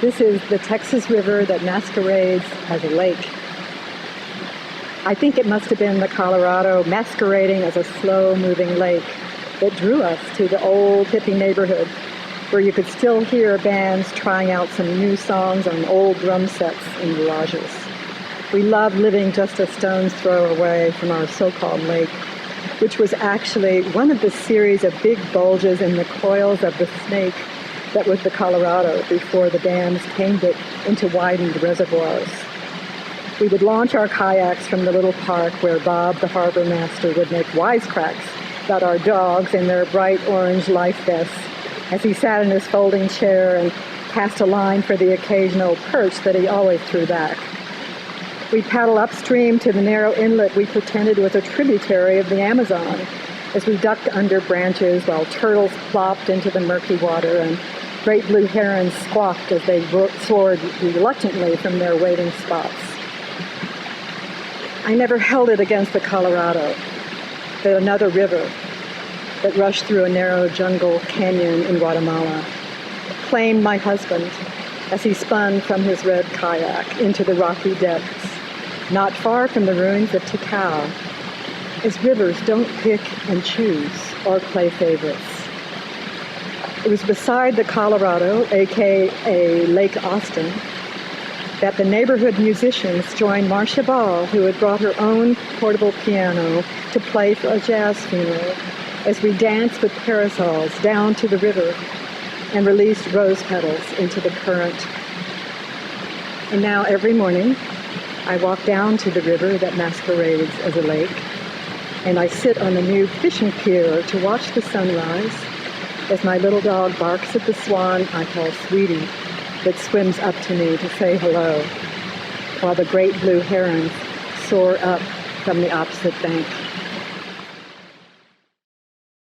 This is the Texas River that masquerades as a lake. I think it must have been the Colorado masquerading as a slow-moving lake that drew us to the old hippie neighborhood where you could still hear bands trying out some new songs on old drum sets in garages. We loved living just a stone's throw away from our so-called lake, which was actually one of the series of big bulges in the coils of the snake that was the Colorado before the dams tamed it into widened reservoirs. We would launch our kayaks from the little park where Bob, the harbor master, would make wisecracks about our dogs in their bright orange life vests as he sat in his folding chair and cast a line for the occasional perch that he always threw back. We'd paddle upstream to the narrow inlet we pretended was a tributary of the Amazon as we ducked under branches while turtles plopped into the murky water and great blue herons squawked as they soared reluctantly from their waiting spots. I never held it against the Colorado, but another river that rushed through a narrow jungle canyon in Guatemala claimed my husband as he spun from his red kayak into the rocky depths, not far from the ruins of Tikal, as rivers don't pick and choose or play favorites. It was beside the Colorado, aka Lake Austin, that the neighborhood musicians joined Marcia Ball, who had brought her own portable piano to play for a jazz funeral, as we danced with parasols down to the river and released rose petals into the current. And now every morning, I walk down to the river that masquerades as a lake, and I sit on the new fishing pier to watch the sunrise as my little dog barks at the swan I call Sweetie that swims up to me to say hello, while the great blue herons soar up from the opposite bank.